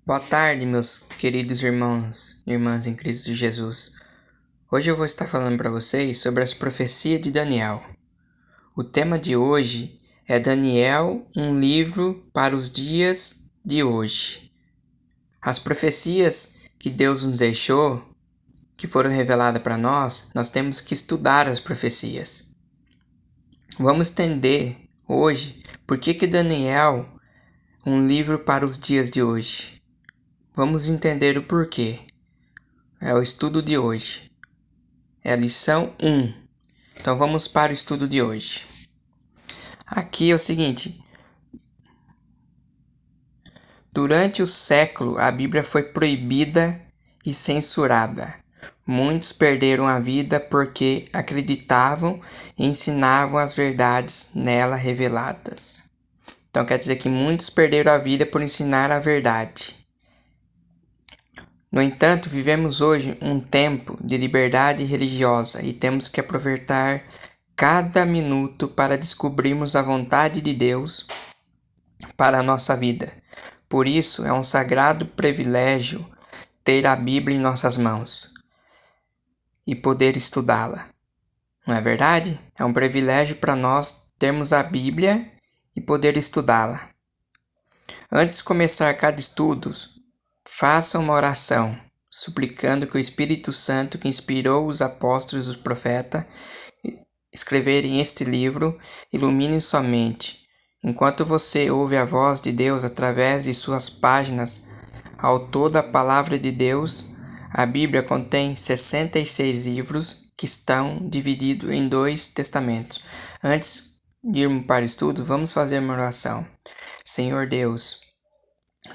Boa tarde, meus queridos irmãos e irmãs em Cristo Jesus. Hoje eu vou estar falando para vocês sobre as profecias de Daniel. O tema de hoje é Daniel, um livro para os dias de hoje. As profecias que Deus nos deixou, que foram reveladas para nós temos que estudar as profecias. Vamos entender hoje por que Daniel é um livro para os dias de hoje. Vamos entender o porquê. É o estudo de hoje. É a lição 1. Então vamos para o estudo de hoje. Aqui é o seguinte. Durante o século, a Bíblia foi proibida e censurada. Muitos perderam a vida porque acreditavam e ensinavam as verdades nela reveladas. Então quer dizer que muitos perderam a vida por ensinar a verdade. No entanto, vivemos hoje um tempo de liberdade religiosa e temos que aproveitar cada minuto para descobrirmos a vontade de Deus para a nossa vida. Por isso, é um sagrado privilégio ter a Bíblia em nossas mãos e poder estudá-la. Não é verdade? É um privilégio para nós termos a Bíblia e poder estudá-la. Antes de começar cada estudo, faça uma oração, suplicando que o Espírito Santo, que inspirou os apóstolos e os profetas escreverem este livro, ilumine sua mente. Enquanto você ouve a voz de Deus através de suas páginas, ao toda a palavra de Deus, a Bíblia contém 66 livros que estão divididos em 2 testamentos. Antes de irmos para o estudo, vamos fazer uma oração. Senhor Deus,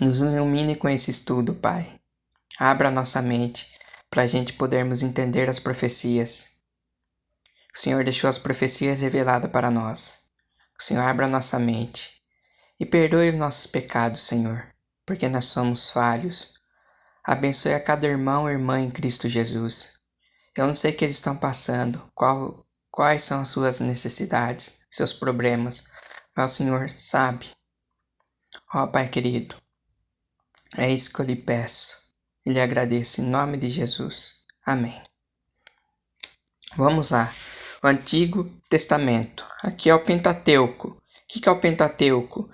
nos ilumine com esse estudo, Pai. Abra nossa mente para a gente podermos entender as profecias. O Senhor deixou as profecias reveladas para nós. O Senhor abra nossa mente e perdoe os nossos pecados, Senhor, porque nós somos falhos. Abençoe a cada irmão e irmã em Cristo Jesus. Eu não sei o que eles estão passando, quais são as suas necessidades, seus problemas, mas o Senhor sabe. Ó Pai querido, é isso que eu lhe peço e lhe agradeço em nome de Jesus. Amém. Vamos lá. O Antigo Testamento. Aqui é o Pentateuco. O que é o Pentateuco?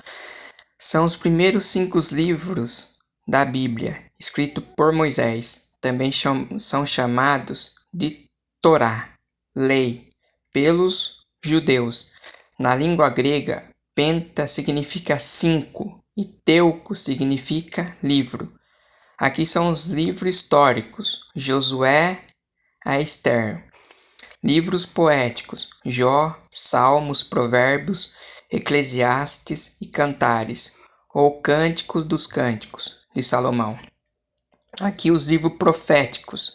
São os primeiros 5 livros da Bíblia, escritos por Moisés. Também são chamados de Torá, lei, pelos judeus. Na língua grega, penta significa 5 e teuco significa livro. Aqui são os livros históricos, Josué a Esther. Livros poéticos, Jó, Salmos, Provérbios, Eclesiastes e Cantares, ou Cânticos dos Cânticos, de Salomão. Aqui os livros proféticos.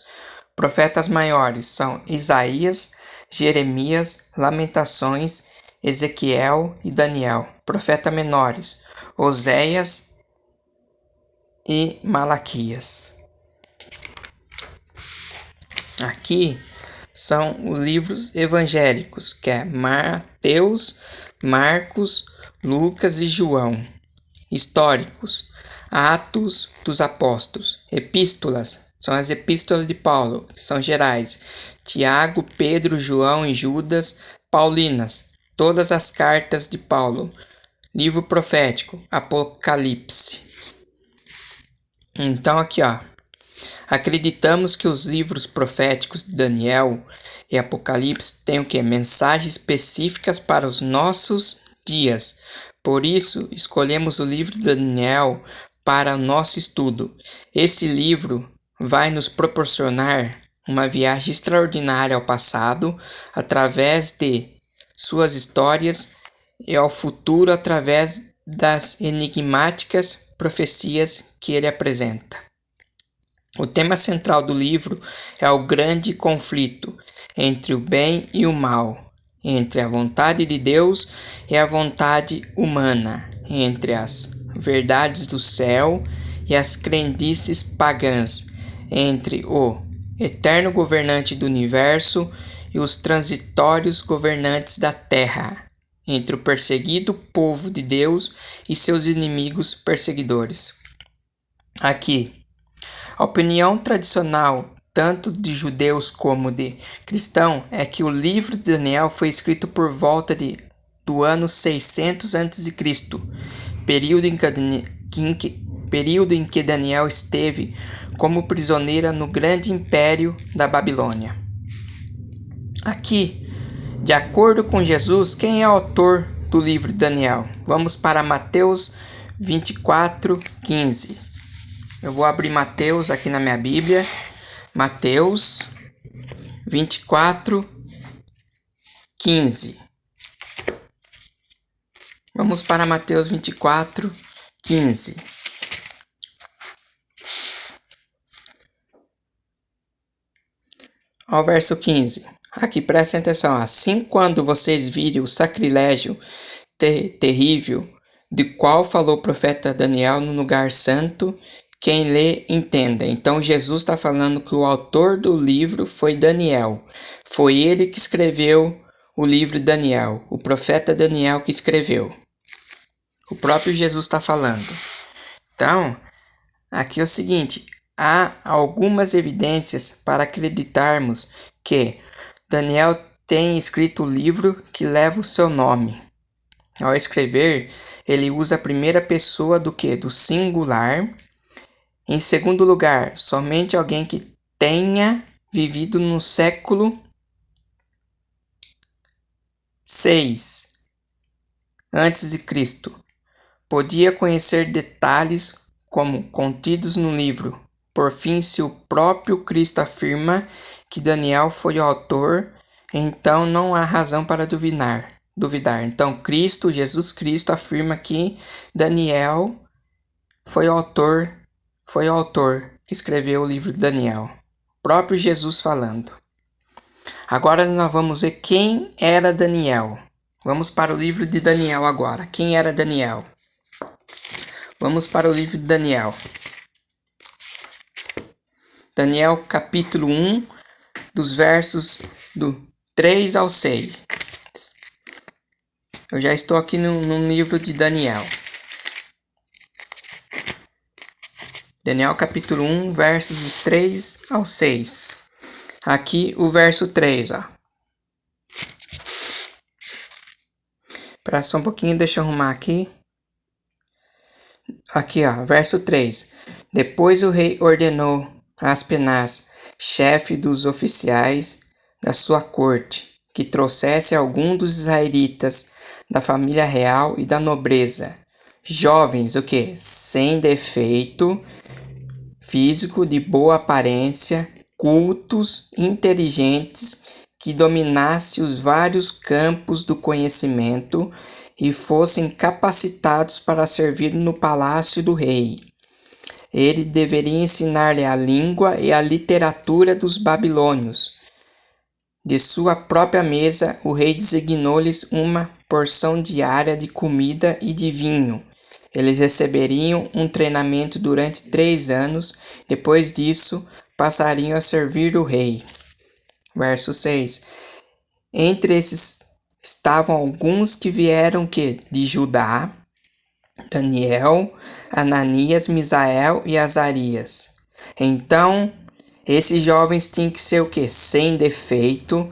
Profetas maiores são Isaías, Jeremias, Lamentações, Ezequiel e Daniel. Profetas menores, Oséias e Malaquias. Aqui são os livros evangélicos, que é Mateus, Marcos, Lucas e João. Históricos, Atos dos Apóstolos. Epístolas, são as epístolas de Paulo, que são gerais. Tiago, Pedro, João e Judas. Paulinas, todas as cartas de Paulo. Livro profético, Apocalipse. Então aqui, ó. Acreditamos que os livros proféticos de Daniel e Apocalipse têm o quê? Mensagens específicas para os nossos dias. Por isso, escolhemos o livro de Daniel para o nosso estudo. Este livro vai nos proporcionar uma viagem extraordinária ao passado, através de suas histórias, e ao futuro através das enigmáticas profecias que ele apresenta. O tema central do livro é o grande conflito entre o bem e o mal, entre a vontade de Deus e a vontade humana, entre as verdades do céu e as crendices pagãs, entre o eterno governante do universo e os transitórios governantes da terra, entre o perseguido povo de Deus e seus inimigos perseguidores. Aqui, a opinião tradicional, tanto de judeus como de cristãos, é que o livro de Daniel foi escrito por volta do ano 600 a.C., período em que Daniel esteve como prisioneiro no grande império da Babilônia. Aqui, de acordo com Jesus, quem é o autor do livro de Daniel? Vamos para Mateus 24:15. Eu vou abrir Mateus aqui na minha Bíblia. Mateus 24:15. Vamos para Mateus 24:15. Ao verso 15. Aqui, prestem atenção. Assim, quando vocês virem o sacrilégio terrível de qual falou o profeta Daniel no lugar santo, quem lê, entenda. Então, Jesus está falando que o autor do livro foi Daniel. Foi ele que escreveu o livro de Daniel. O profeta Daniel que escreveu. O próprio Jesus está falando. Então, aqui é o seguinte. Há algumas evidências para acreditarmos que Daniel tem escrito o livro que leva o seu nome. Ao escrever, ele usa a primeira pessoa do singular. Em segundo lugar, somente alguém que tenha vivido no século 6 antes de Cristo podia conhecer detalhes como contidos no livro. Por fim, se o próprio Cristo afirma que Daniel foi o autor, então não há razão para duvidar. Então, Jesus Cristo afirma que Daniel foi o autor que escreveu o livro de Daniel. O próprio Jesus falando. Agora nós vamos ver quem era Daniel. Vamos para o livro de Daniel agora. Quem era Daniel? Vamos para o livro de Daniel. Daniel capítulo 1, dos versos do 3 ao 6. Eu já estou aqui no livro de Daniel. Daniel capítulo 1, versos dos 3 ao 6. Aqui o verso 3, ó. Espera só um pouquinho, deixa eu arrumar aqui. Aqui, ó, verso 3. Depois o rei ordenou a Aspenaz, chefe dos oficiais da sua corte, que trouxesse algum dos israelitas da família real e da nobreza, jovens, sem defeito físico, de boa aparência, cultos, inteligentes, que dominassem os vários campos do conhecimento e fossem capacitados para servir no palácio do rei. Ele deveria ensinar-lhe a língua e a literatura dos babilônios. De sua própria mesa, o rei designou-lhes uma porção diária de comida e de vinho. Eles receberiam um treinamento durante 3 anos. Depois disso, passariam a servir o rei. Verso 6. Entre esses estavam alguns que vieram de Judá: Daniel, Ananias, Misael e Azarias. Então, esses jovens tinham que ser sem defeito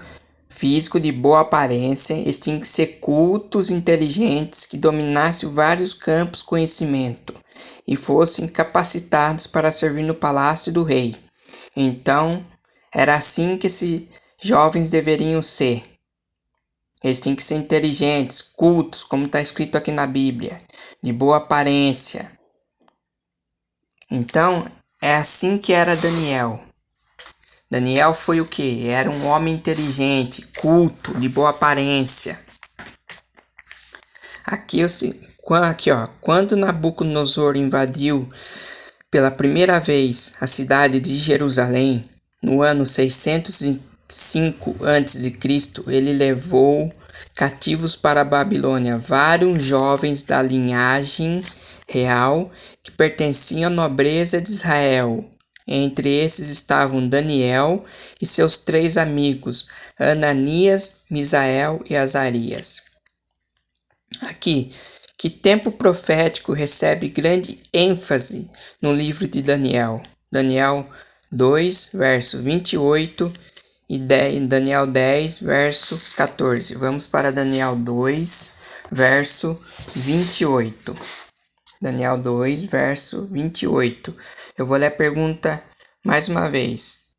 físico, de boa aparência. Eles tinham que ser cultos, inteligentes, que dominassem vários campos de conhecimento e fossem capacitados para servir no palácio do rei. Então, era assim que esses jovens deveriam ser. Eles tinham que ser inteligentes, cultos, como está escrito aqui na Bíblia, de boa aparência. Então, é assim que era Daniel. Daniel foi Era um homem inteligente, culto, de boa aparência. Aqui, quando Nabucodonosor invadiu pela primeira vez a cidade de Jerusalém, no ano 605 a.C., ele levou cativos para a Babilônia vários jovens da linhagem real que pertenciam à nobreza de Israel. Entre esses estavam Daniel e seus 3 amigos, Ananias, Misael e Azarias. Aqui, Que tempo profético recebe grande ênfase no livro de Daniel? Daniel 2, verso 28 e Daniel 10, verso 14. Vamos para Daniel 2, verso 28. Daniel 2, verso 28. Eu vou ler a pergunta mais uma vez.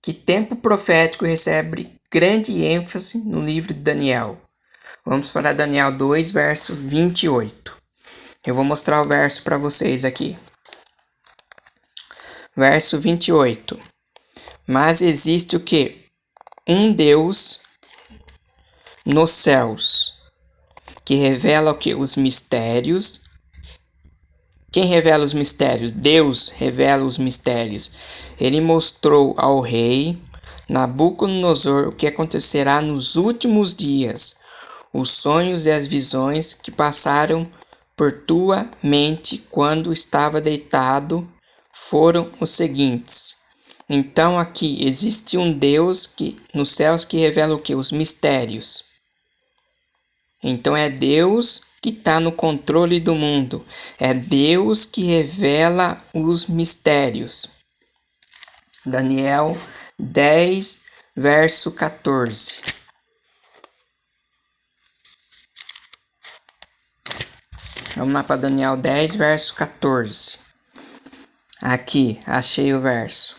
Que tempo profético recebe grande ênfase no livro de Daniel? Vamos para Daniel 2, verso 28. Eu vou mostrar o verso para vocês aqui. Verso 28. Mas existe o quê? Um Deus nos céus, que revela o quê? Os mistérios. Quem revela os mistérios? Deus revela os mistérios. Ele mostrou ao rei Nabucodonosor o que acontecerá nos últimos dias. Os sonhos e as visões que passaram por tua mente quando estava deitado foram os seguintes. Então aqui existe um Deus nos céus que revela o que? Os mistérios. Então é Deus que está no controle do mundo. É Deus que revela os mistérios. Daniel 10, verso 14. Vamos lá para Daniel 10, verso 14. Aqui, achei o verso.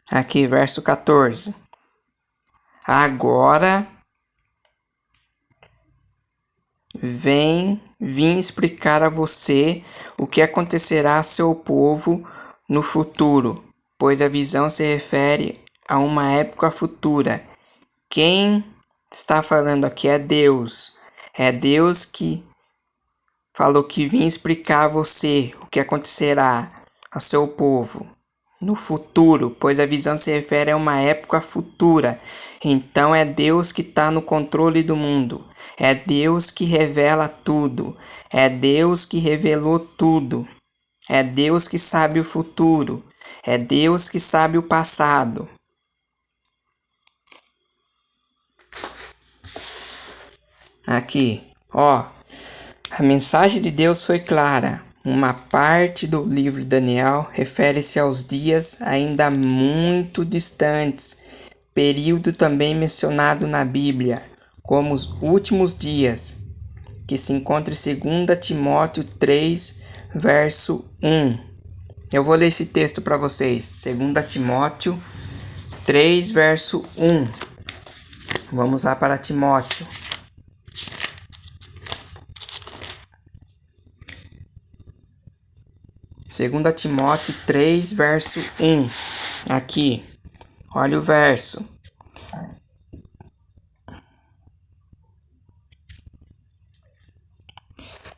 Aqui, verso 14. Agora vim explicar a você o que acontecerá a seu povo no futuro, pois a visão se refere a uma época futura. Quem está falando aqui é Deus. É Deus que falou que vim explicar a você o que acontecerá a seu povo no futuro, pois a visão se refere a uma época futura. Então é Deus que está no controle do mundo. É Deus que revela tudo. É Deus que revelou tudo. É Deus que sabe o futuro. É Deus que sabe o passado. Aqui, ó. A mensagem de Deus foi clara. Uma parte do livro de Daniel refere-se aos dias ainda muito distantes, período também mencionado na Bíblia como os últimos dias, que se encontra em 2 Timóteo 3, verso 1. Eu vou ler esse texto para vocês. 2 Timóteo 3, verso 1. Vamos lá para Timóteo. 2 Timóteo 3, verso 1. Aqui, olha o verso.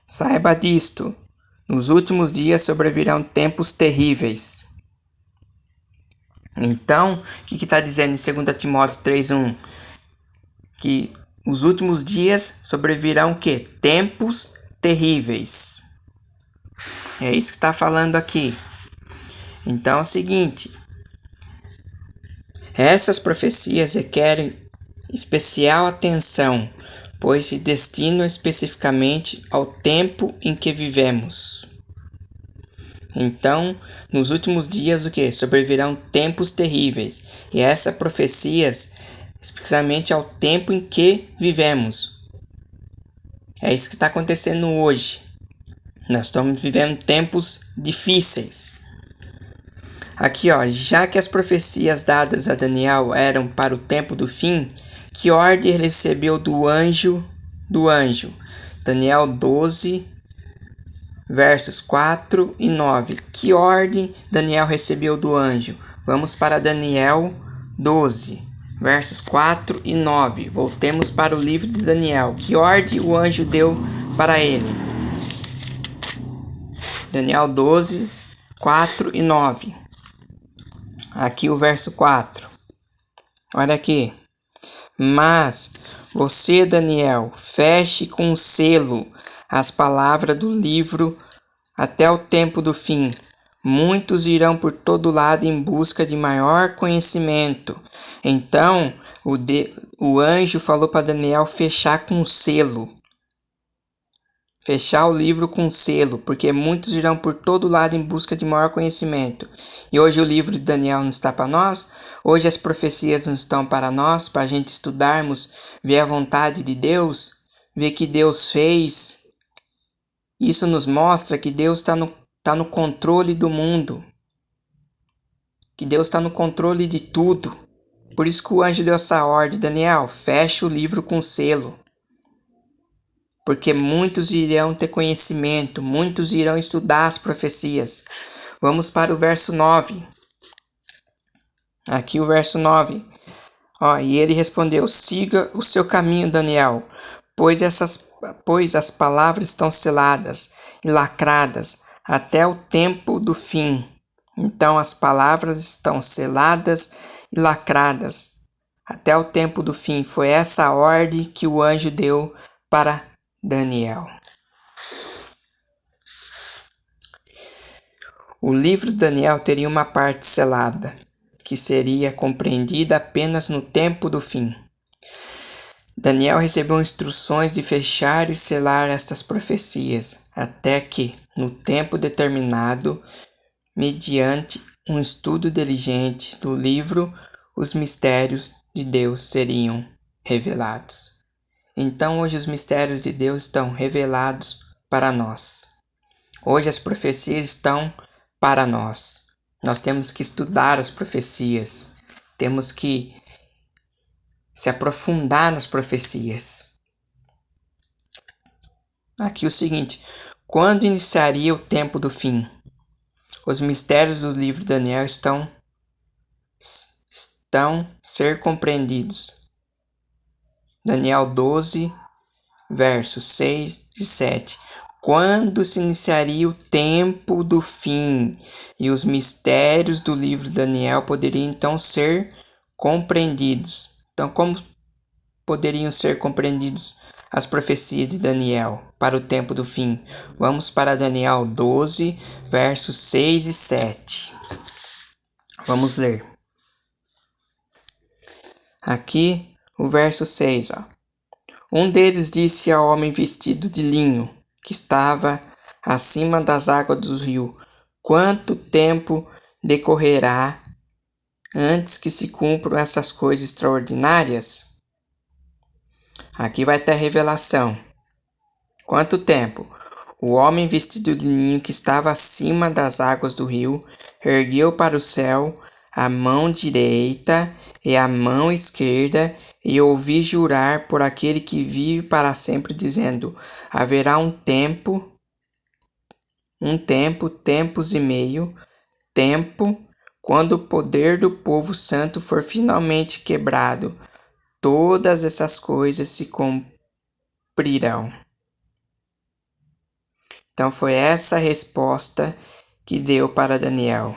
Saiba disto, nos últimos dias sobrevirão tempos terríveis. Então, o que está dizendo em 2 Timóteo 3, 1? Que os últimos dias sobrevirão o quê? Tempos terríveis. É isso que está falando aqui. Então é o seguinte. Essas profecias requerem especial atenção, pois se destinam especificamente ao tempo em que vivemos. Então, nos últimos dias, o que? Sobrevirão tempos terríveis. E essas profecias, especificamente ao tempo em que vivemos. É isso que está acontecendo hoje. Nós estamos vivendo tempos difíceis. Aqui, ó, já que as profecias dadas a Daniel eram para o tempo do fim, que ordem ele recebeu do anjo? Daniel 12, versos 4 e 9. Que ordem Daniel recebeu do anjo? Vamos para Daniel 12, versos 4 e 9. Voltemos para o livro de Daniel. Que ordem o anjo deu para ele? Daniel 12, 4 e 9. Aqui o verso 4. Olha aqui. Mas você, Daniel, feche com selo as palavras do livro até o tempo do fim. muitos irão por todo lado em busca de maior conhecimento. Então, o anjo falou para Daniel fechar com selo. Fechar o livro com selo, porque muitos irão por todo lado em busca de maior conhecimento. E hoje o livro de Daniel não está para nós, hoje as profecias não estão para nós, para a gente estudarmos, ver a vontade de Deus, ver que Deus fez. Isso nos mostra que Deus está no controle do mundo, que Deus está no controle de tudo. Por isso que o anjo deu essa ordem: Daniel, fecha o livro com selo. Porque muitos irão ter conhecimento, muitos irão estudar as profecias. Vamos para o verso 9. Aqui o verso 9. E ele respondeu: siga o seu caminho, Daniel, pois as palavras estão seladas e lacradas até o tempo do fim. Então as palavras estão seladas e lacradas até o tempo do fim. Foi essa a ordem que o anjo deu para Daniel. O livro de Daniel teria uma parte selada, que seria compreendida apenas no tempo do fim. Daniel recebeu instruções de fechar e selar estas profecias, até que, no tempo determinado, mediante um estudo diligente do livro, os mistérios de Deus seriam revelados. Então hoje os mistérios de Deus estão revelados para nós. Hoje as profecias estão para nós. Nós temos que estudar as profecias. Temos que se aprofundar nas profecias. Aqui o seguinte: quando iniciaria o tempo do fim? Os mistérios do livro de Daniel estão ser compreendidos. Daniel 12, versos 6 e 7. Quando se iniciaria o tempo do fim e os mistérios do livro de Daniel poderiam então ser compreendidos. Então, como poderiam ser compreendidos as profecias de Daniel para o tempo do fim? Vamos para Daniel 12, versos 6 e 7. Vamos ler. Aqui o verso 6, Um deles disse ao homem vestido de linho, que estava acima das águas do rio: quanto tempo decorrerá antes que se cumpram essas coisas extraordinárias? Aqui vai ter a revelação. Quanto tempo? O homem vestido de linho que estava acima das águas do rio ergueu para o céu a mão direita e a mão esquerda, e ouvi jurar por aquele que vive para sempre, dizendo: haverá tempos e meio, quando o poder do povo santo for finalmente quebrado, todas essas coisas se cumprirão. Então foi essa a resposta que deu para Daniel.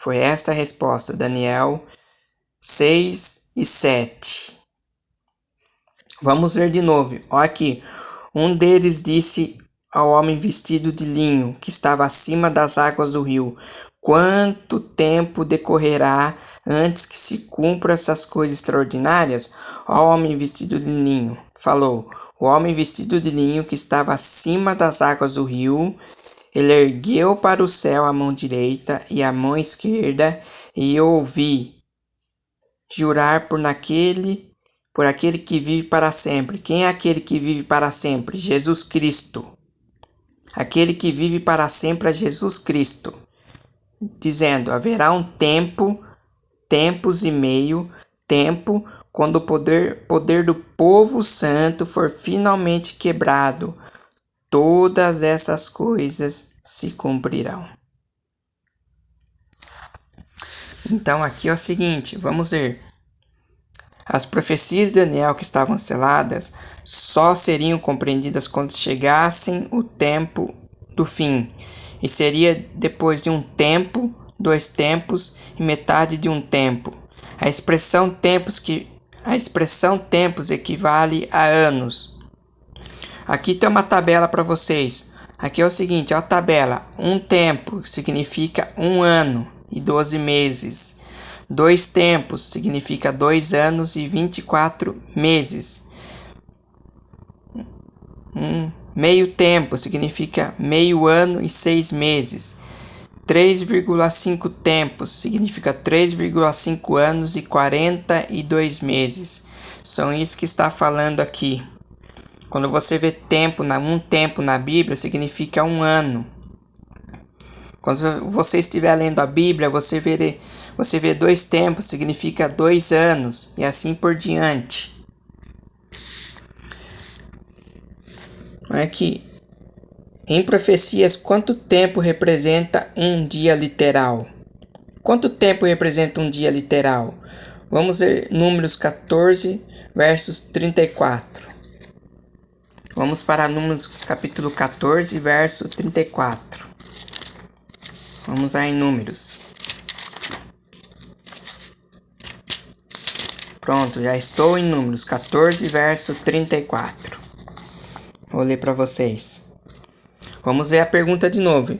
Foi esta a resposta, Daniel 6 e 7. Vamos ler de novo. Olha aqui. Um deles disse ao homem vestido de linho, que estava acima das águas do rio: quanto tempo decorrerá antes que se cumpram essas coisas extraordinárias? O homem vestido de linho falou: o homem vestido de linho que estava acima das águas do rio, ele ergueu para o céu a mão direita e a mão esquerda, e ouvi jurar por aquele que vive para sempre. Quem é aquele que vive para sempre? Jesus Cristo. Aquele que vive para sempre é Jesus Cristo. Dizendo: haverá tempos e meio, quando o poder do povo santo for finalmente quebrado, todas essas coisas se cumprirão. Então aqui é o seguinte, vamos ver. As profecias de Daniel que estavam seladas só seriam compreendidas quando chegassem o tempo do fim. E seria depois de um tempo, 2 tempos e metade de um tempo. A expressão tempos equivale a anos. Aqui tem uma tabela para vocês. Aqui é o seguinte, ó, a tabela. Um tempo significa 1 ano e 12 meses. 2 tempos significa 2 anos e 24 meses. Meio tempo significa meio ano e 6 meses. 3,5 tempos significa 3,5 anos e 42 meses. São isso que está falando aqui. Quando você vê um tempo na Bíblia, significa 1 ano. Quando você estiver lendo a Bíblia, você vê 2 tempos, significa 2 anos, e assim por diante. Aqui, em profecias, quanto tempo representa um dia literal? Quanto tempo representa um dia literal? Vamos ver Números 14, versos 34. Vamos para Números capítulo 14, verso 34. Vamos lá em Números. Pronto, já estou em Números 14, verso 34. Vou ler para vocês. Vamos ver a pergunta de novo.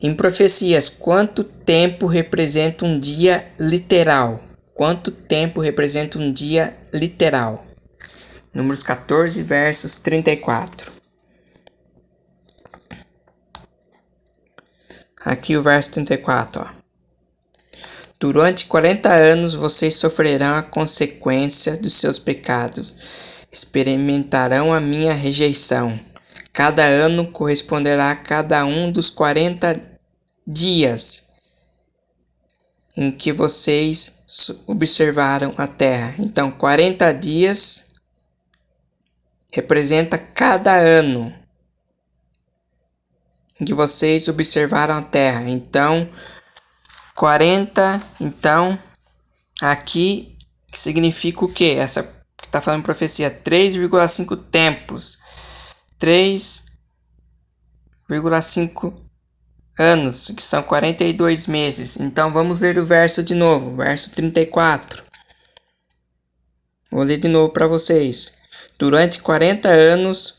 Em profecias, quanto tempo representa um dia literal? Quanto tempo representa um dia literal? Números 14, versos 34. Aqui o verso 34, ó. Durante 40 anos vocês sofrerão a consequência dos seus pecados. Experimentarão a minha rejeição. Cada ano corresponderá a cada um dos 40 dias em que vocês observaram a terra. Então, 40 dias representa cada ano em que vocês observaram a terra. Então, 40, aqui significa o quê? Essa que está falando profecia, 3,5 tempos. 3,5 anos, que são 42 meses. Então vamos ler o verso de novo, verso 34. Vou ler de novo para vocês. Durante 40 anos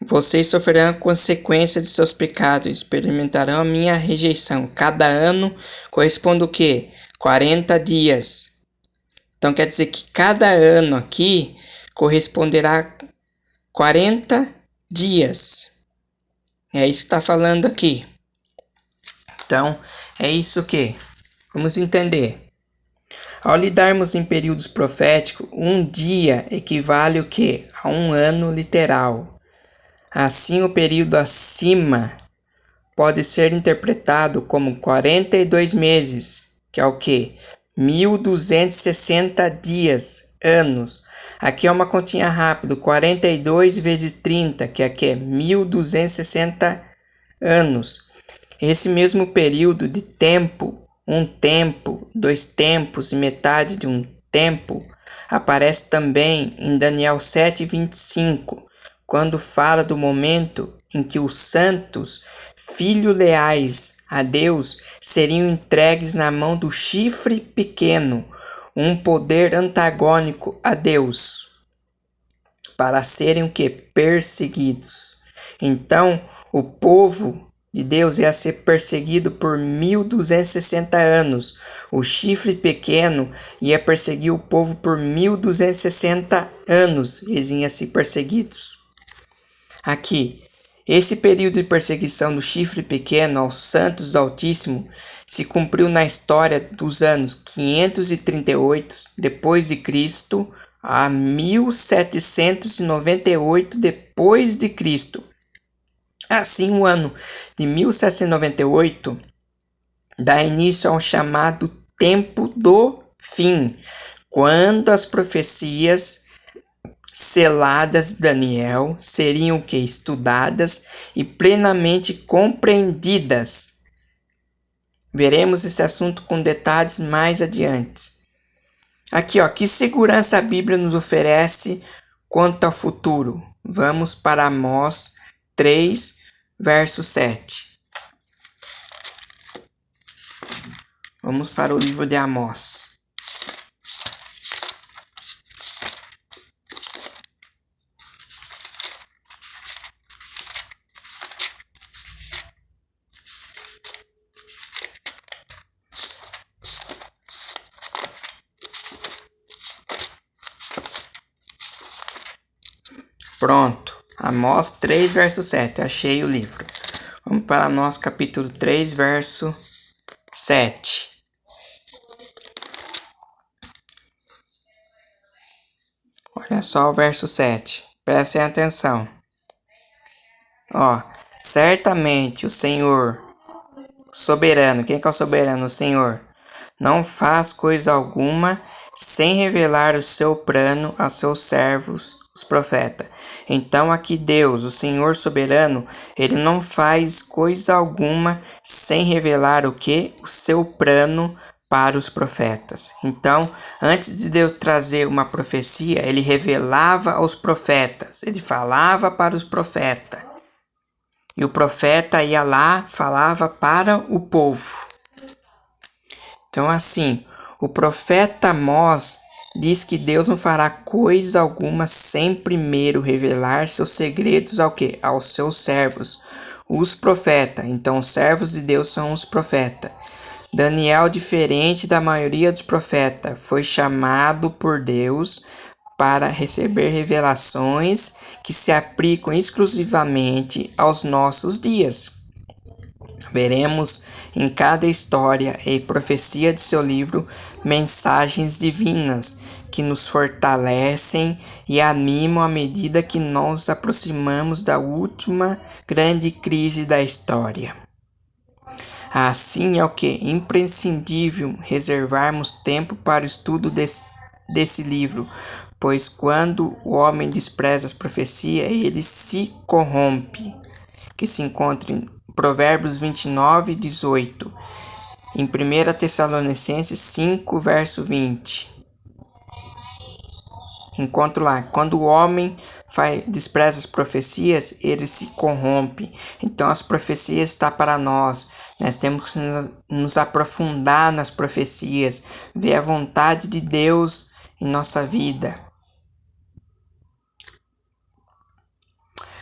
vocês sofrerão a consequência de seus pecados, experimentarão a minha rejeição. Cada ano corresponde o quê? 40 dias. Então quer dizer que cada ano aqui corresponderá 40 dias. É isso que está falando aqui. Então, é isso que vamos entender. Ao lidarmos em períodos proféticos, um dia equivale o quê? A 1 ano literal. Assim, o período acima pode ser interpretado como 42 meses, que é o quê? 1.260 dias, anos. Aqui é uma continha rápida, 42 vezes 30, que aqui é 1.260 anos. Esse mesmo período de tempo, um tempo, 2 tempos e metade de um tempo, aparece também em Daniel 7:25, quando fala do momento em que os santos, filhos leais a Deus, seriam entregues na mão do chifre pequeno, um poder antagônico a Deus, para serem o que? Perseguidos. Então, o povo de Deus ia ser perseguido por 1.260 anos. O chifre pequeno ia perseguir o povo por 1.260 anos. Eles iam ser perseguidos. Aqui, esse período de perseguição do chifre pequeno aos santos do Altíssimo se cumpriu na história dos anos 538 depois de Cristo a 1798 depois de Cristo. Assim, o ano de 1798 dá início ao chamado Tempo do Fim, quando as profecias seladas de Daniel seriam que estudadas e plenamente compreendidas. Veremos esse assunto com detalhes mais adiante. Aqui, ó, que segurança a Bíblia nos oferece quanto ao futuro? Vamos para Amós 3, verso 7. Vamos para o livro de Amós. Pronto. Amós 3, verso 7. Achei o livro. Vamos para Amós capítulo 3, verso 7. Olha só o verso 7. Prestem atenção. Certamente o Senhor soberano, quem que é o soberano? O Senhor não faz coisa alguma sem revelar o seu plano aos seus servos, os profetas. Então aqui Deus, o Senhor soberano, ele não faz coisa alguma sem revelar o que? O seu plano para os profetas. Então, antes de Deus trazer uma profecia, ele revelava aos profetas, ele falava para os profetas. E o profeta ia lá, falava para o povo. Então assim, o profeta Amós diz que Deus não fará coisa alguma sem primeiro revelar seus segredos ao quê? Aos seus servos, os profetas. Então os servos de Deus são os profetas. Daniel, diferente da maioria dos profetas, foi chamado por Deus para receber revelações que se aplicam exclusivamente aos nossos dias. Veremos em cada história e profecia de seu livro mensagens divinas que nos fortalecem e animam à medida que nos aproximamos da última grande crise da história. Assim é o que imprescindível reservarmos tempo para o estudo desse livro, pois quando o homem despreza as profecias, ele se corrompe, que se encontra em Provérbios 29, 18, em 1 Tessalonicenses 5, verso 20. Encontro lá, quando o homem despreza as profecias, ele se corrompe. Então as profecias estão para nós. Nós temos que nos aprofundar nas profecias, ver a vontade de Deus em nossa vida.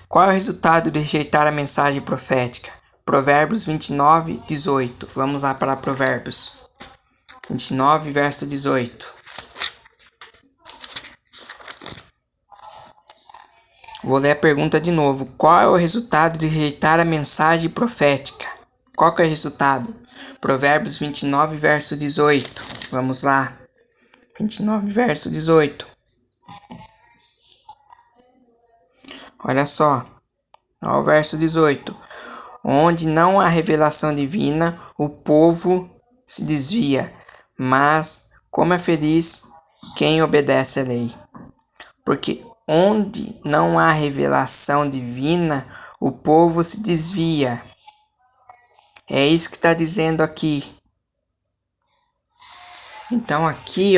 Qual é o resultado de rejeitar a mensagem profética? Provérbios 29, 18. Vamos lá para Provérbios 29, verso 18. Vou ler a pergunta de novo. Qual é o resultado de rejeitar a mensagem profética? Qual que é o resultado? Provérbios 29, verso 18. Vamos lá. 29, verso 18. Olha só. Olha o verso 18. Onde não há revelação divina, o povo se desvia. Mas como é feliz quem obedece à lei. Porque onde não há revelação divina, o povo se desvia. É isso que está dizendo aqui. Então aqui,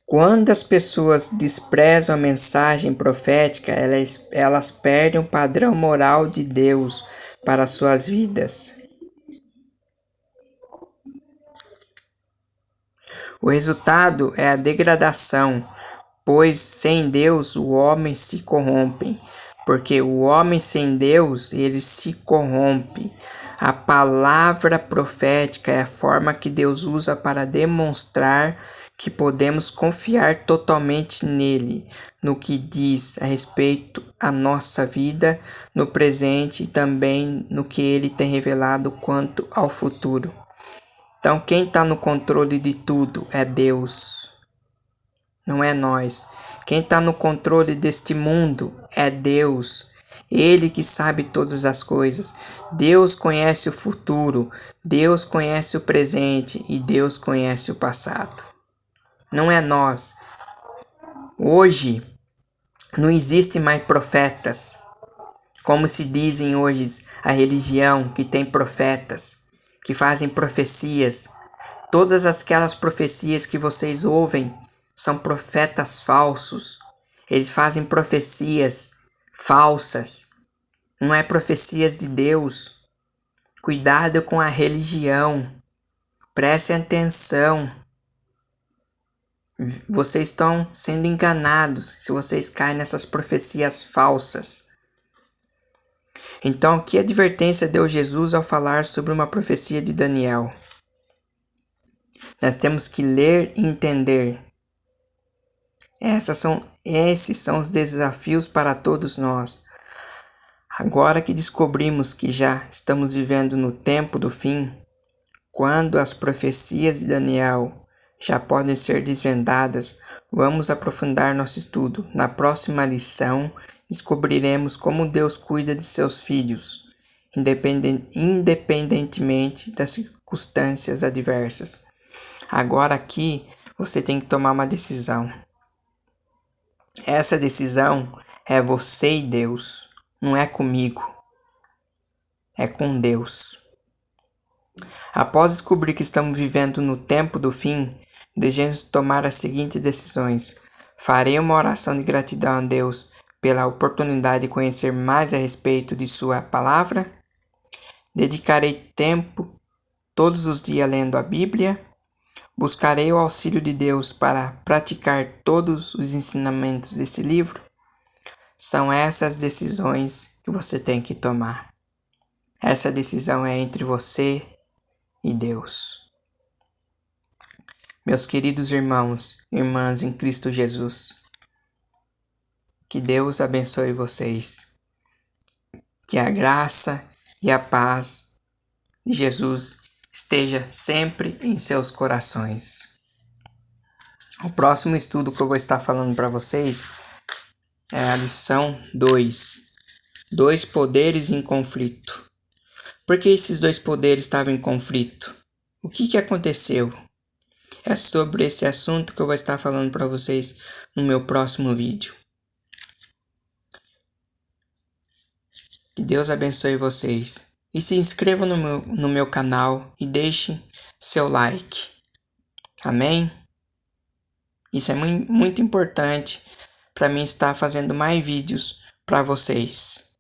quando as pessoas desprezam a mensagem profética, elas perdem o padrão moral de Deus para suas vidas. O resultado é a degradação, pois sem Deus o homem se corrompe, porque o homem sem Deus ele se corrompe. A palavra profética é a forma que Deus usa para demonstrar que podemos confiar totalmente nele, no que diz a respeito à nossa vida, no presente e também no que ele tem revelado quanto ao futuro. Então quem está no controle de tudo é Deus. Não é nós. Quem está no controle deste mundo é Deus. Ele que sabe todas as coisas. Deus conhece o futuro. Deus conhece o presente. E Deus conhece o passado. Não é nós. Hoje não existe mais profetas. Como se dizem hoje a religião que tem profetas, que fazem profecias. Todas aquelas profecias que vocês ouvem são profetas falsos. Eles fazem profecias falsas. Não é profecias de Deus. Cuidado com a religião. Prestem atenção. Vocês estão sendo enganados se vocês caem nessas profecias falsas. Então, que advertência deu Jesus ao falar sobre uma profecia de Daniel? Nós temos que ler e entender. Esses são os desafios para todos nós. Agora que descobrimos que já estamos vivendo no tempo do fim, quando as profecias de Daniel já podem ser desvendadas, vamos aprofundar nosso estudo. Na próxima lição, descobriremos como Deus cuida de seus filhos, independentemente das circunstâncias adversas. Agora aqui, você tem que tomar uma decisão. Essa decisão é você e Deus, não é comigo, é com Deus. Após descobrir que estamos vivendo no tempo do fim, devemos tomar as seguintes decisões. Farei uma oração de gratidão a Deus pela oportunidade de conhecer mais a respeito de Sua palavra. Dedicarei tempo todos os dias lendo a Bíblia. Buscarei o auxílio de Deus para praticar todos os ensinamentos desse livro. São essas decisões que você tem que tomar. Essa decisão é entre você e Deus. Meus queridos irmãos e irmãs em Cristo Jesus, que Deus abençoe vocês. Que a graça e a paz de Jesus esteja sempre em seus corações. O próximo estudo que eu vou estar falando para vocês é a lição 2. Dois poderes em conflito. Por que esses dois poderes estavam em conflito? O que aconteceu? É sobre esse assunto que eu vou estar falando para vocês no meu próximo vídeo. Que Deus abençoe vocês. E se inscrevam no meu canal e deixem seu like. Amém? Isso é muito importante para mim estar fazendo mais vídeos para vocês.